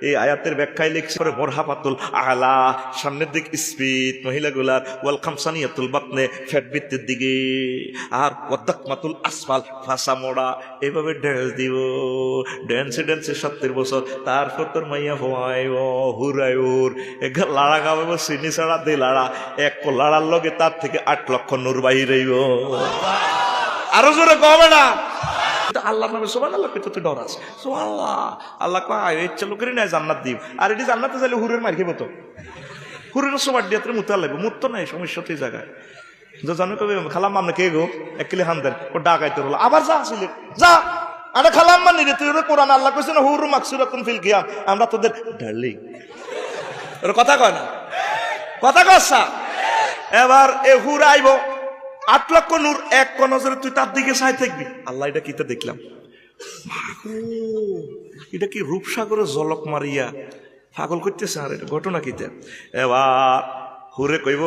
এই আয়াতের ব্যাখ্যায় লিখছে করে মোরহাফাতুল আলা সামনের দিক স্পিড মহিলাগুলার, ওয়াল খামসানিয়াতুল বাতনে ফ্যাট বৃত্তির দিকে, আর ওয়াদাকমাতুল আসফাল ফাঁসা মোড়া। এভাবে ড্যান্স দিব, ড্যান্সে ড্যান্সে 70 বছর। তারপর তোর মাইয়া হওয়ায় হুরায় ওর লাড়া গাবো চিনি ছাড়া দে লাড়া, এক লাড়ার লগে তার থেকে 8 লক্ষ নূর বাহির হইব। আরো জোরে কবে না আল্লাহ নামে সুবহানাল্লাহ কইতে তো ডর আছে। সুবহানাল্লাহ আল্লাহ কয় ইচ্ছা লোকেরই নাই জান্নাত দিব। আর এটি জান্নাতে চাইলে হুরের মার খেবো তো, হুরের সবার দিয়ে মুতা লাগবে, মুত তো নাই সমস্যা তো এই জায়গায়। জানো কবে খালাম আমরা কে গো এক কিলে হান দেন ও ডাকাইতে রলো আবার যা আসলে যা আরে খালাম মানি রে তুই কোরআন আল্লাহ কইছে না হুর মাকসুরাতুন ফিল কিয়াম, আমরা তোদের ডার্লিং। ওর কথা কয় না, কথা কসা। এবার এ হুর আইব 8 লক্ষ নূর, এক নজরে তুই তার দিকে চাই থাকবি। আল্লাহ এটা কিতে দেখলাম, এটা কি রূপসাগরে জলক মারিয়া পাগল করতেছে। আর এটা ঘটনা কিতে। এবার হুরে কইব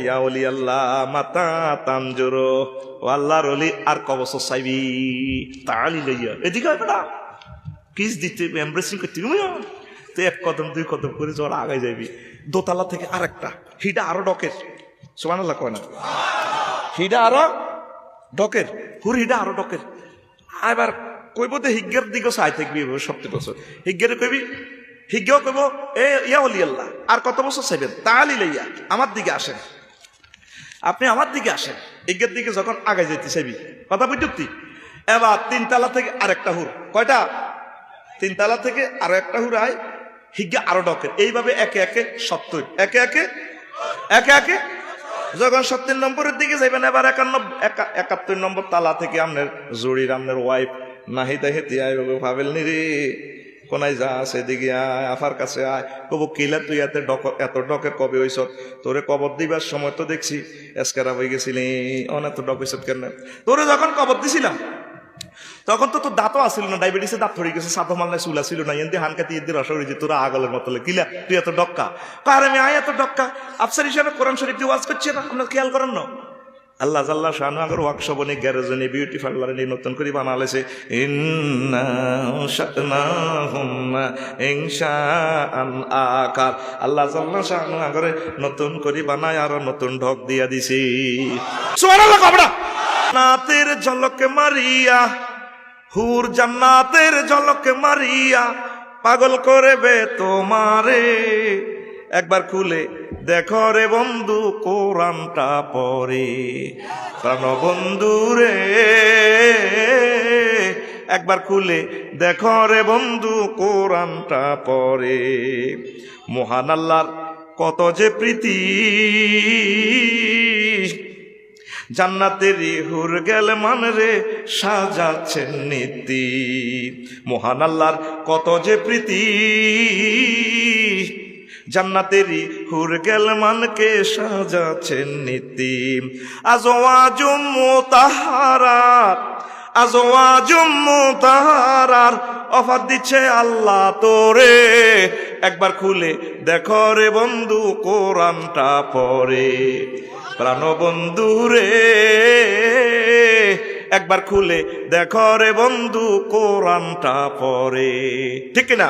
ইয়া ওলি আল্লাহ মাতা তানজুর, ও আল্লাহর ওলি আর কবছর চাইবি তালি লইয়া এদিকে বেটা কিস দিতে এমব্রেসিং করতে তো 1 কদম 2 কদম করে জল আগাই যাবি। দোতলা থেকে আরেকটা, হিটা আরো ডকের। সুবহানাল্লাহ কয় না, হিডা আরো ডকের, হুর হিডা আরো ডকের। এবার কইব তো হিজ্ঞের দিকে চাই থাকবি 70 বছর। হিজ্ঞের কইবি, হিজ্ঞেও কইব এ ইয়া ওলি আল্লাহ আর কত বছর চাইবেন তালি লইয়া আমার দিকে আসেন, আপনি আমার দিকে আসেন। হিজ্ঞের দিকে যখন আগে যেতে চাইবি কথা বুঝতি। এবার 3 তালা থেকে আরেকটা হুর, কয়টা 3 তালা থেকে আরো একটা হুর আয়, হিজ্ঞে আরো ডকের। এইভাবে একে একে 70, একে একে যখন 70 নম্বরের দিকে যাইবেন, এবার 71 নম্বর তালা থেকে আপনার জুড়ির আপনার ওয়াইফ নাহিদা হেতি আয় ভাবেল নি রে কোনায় যা সেদিকে আয় আফার কাছে আয়। কব কিলা তুই এত ডকের কবে হইস? তোরে কবর দিবার সময় তো দেখছি এসকারা হয়ে গেছিলি, অনেক ডক হইস কেন? তোরে যখন কবর দিছিলাম তখন তো তোর দাঁতও আসছিল না, ডায়াবেটিসে দাঁত ধরে গেছে, সাদা মাল্লায় চুলা ছিল না, এমনি হানকাতি এদের রসা হয়েছে তোরা আগলের মতলে কিলা তুই এত ডক্কা। কার আমি আয় এত ডক্কা আফসার হিসাবে কোরআন শরীফ দিয়ে ওয়াজ করছে না, আপনার খেয়াল করেন না? আল্লাহ জাল্লাহ শানু আগর ওয়ার্কশপনে গ্যারেজনে বিউটি পার্লারে নিয়ে নতুন করে বানালেছে ইন্না শাতনাহুম ইনশাআন আকার। আল্লাহ জাল্লাহ শানু আগরে নতুন করে বানায় আর নতুন ঢক দিয়া দিছি। সুবহানাল্লাহ কবড়া নাতের ঝলকে মারিয়া হুর জান্নাতের ঝলকে মারিয়া পাগল করবে তোমারে। একবার খুলে দেখো রে বন্ধু কোরআনটা পড়ে, প্রাণ বন্ধু রে একবার খুলে দেখো রে বন্ধু কোরআনটা পড়ে। মহান আল্লাহর কত যে প্রীতি, জান্নাতেরই হুর গেল মান রে সাজাচ্ছেন নীতি। মহান আল্লাহর কত যে প্রীতি, জান্নাতেরই হুর গেল মানকে সাজাচ্ছেন নীতি। আজওয়াজুম মুতাহারাত আজওয়াজুম মুতাহারার অফার দিচ্ছে আল্লাহ তোরে। একবার খুলে দেখো রে বন্ধু কোরআনটা পড়ে, প্রাণ বন্ধু রে একবার খুলে দেখো রে বন্ধু কোরআনটা পড়ে। ঠিক না?